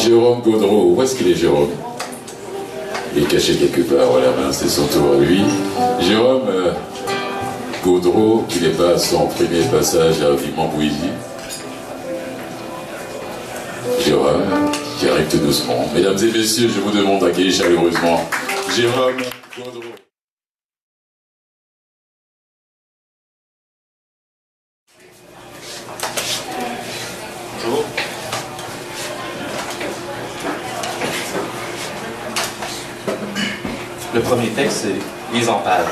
Jérôme Gaudreau, où est-ce qu'il est Jérôme? Il est caché quelque part, voilà, c'est son tour à lui. Jérôme Gaudreau, qui n'est pas à son premier passage à Vivement Bouilly. Jérôme, qui arrive tout doucement. Mesdames et messieurs, je vous demande d'accueillir chaleureusement Jérôme Gaudreau. Bonjour. Le premier texte, c'est mise en page.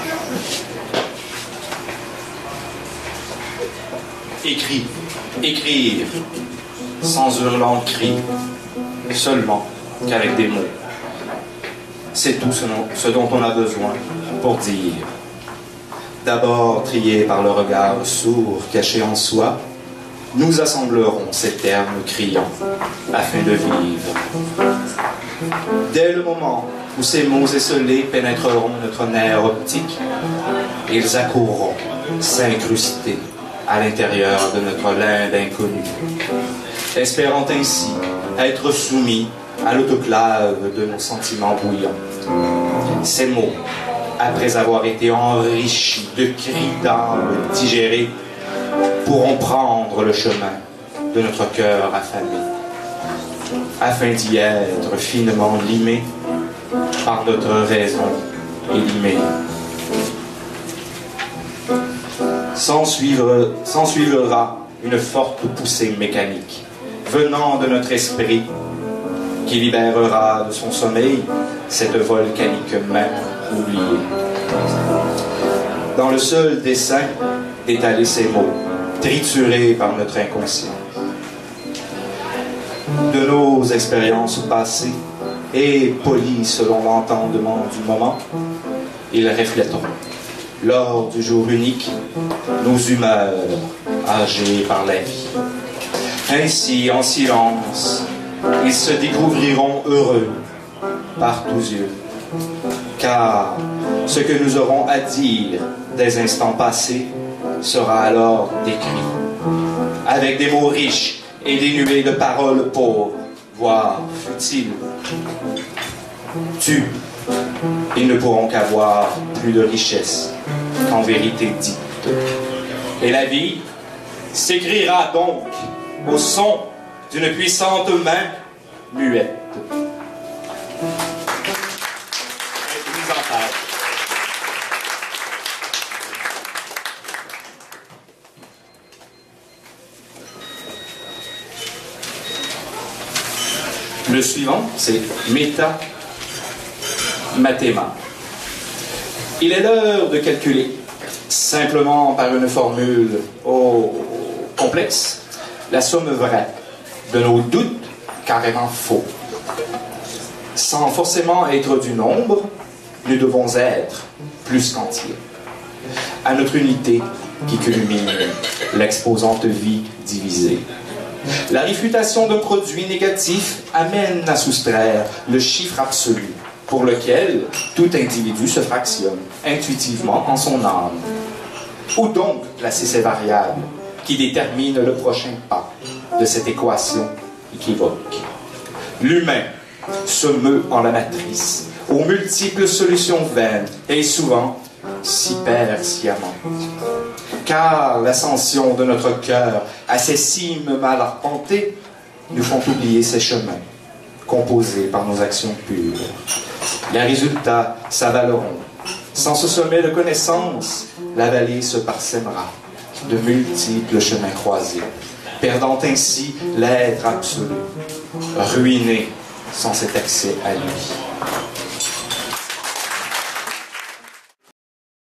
Écrire, sans hurlant cri, seulement qu'avec des mots. C'est tout ce dont on a besoin pour dire. D'abord trié par le regard sourd caché en soi, nous assemblerons ces termes criants afin de vivre. Dès le moment où ces mots esselés pénétreront notre nerf optique, ils accourront s'incruster à l'intérieur de notre linde inconnue, espérant ainsi être soumis à l'autoclave de nos sentiments bouillants. Ces mots, après avoir été enrichis de cris d'âme digérés, pourront prendre le chemin de notre cœur affamé, afin d'y être finement limés par notre raison élimée. S'ensuivra une forte poussée mécanique venant de notre esprit qui libérera de son sommeil cette volcanique main oubliée. Dans le seul dessein d'étaler ces mots, triturés par notre inconscient. De nos expériences passées et polis selon l'entendement du moment, ils reflèteront, lors du jour unique, nos humeurs âgées par la vie. Ainsi, en silence, ils se découvriront heureux par tous yeux, car ce que nous aurons à dire des instants passés sera alors décrit, avec des mots riches et dénués de paroles pauvres, voire futiles. Ils ne pourront qu'avoir plus de richesse qu'en vérité dite. Et la vie s'écrira donc au son d'une puissante main muette. Mise en page. Le suivant, c'est Méta Mathéma. Il est l'heure de calculer, simplement par une formule complexe, la somme vraie de nos doutes carrément faux. Sans forcément être du nombre, nous devons être plus qu'entiers. À notre unité qui culmine l'exposante vie divisée. La réfutation d'un produit négatif amène à soustraire le chiffre absolu pour lequel tout individu se fractionne intuitivement en son âme. Où donc placer ces variables qui déterminent le prochain pas de cette équation équivoque? L'humain se meut en la matrice, aux multiples solutions vaines et souvent s'y perd sciemment. Car l'ascension de notre cœur à ces cimes mal arpentées nous font oublier ces chemins composés par nos actions pures. Les résultats s'avaleront. Sans ce sommet de connaissance, la vallée se parsèmera de multiples chemins croisés, perdant ainsi l'être absolu, ruiné sans cet accès à lui.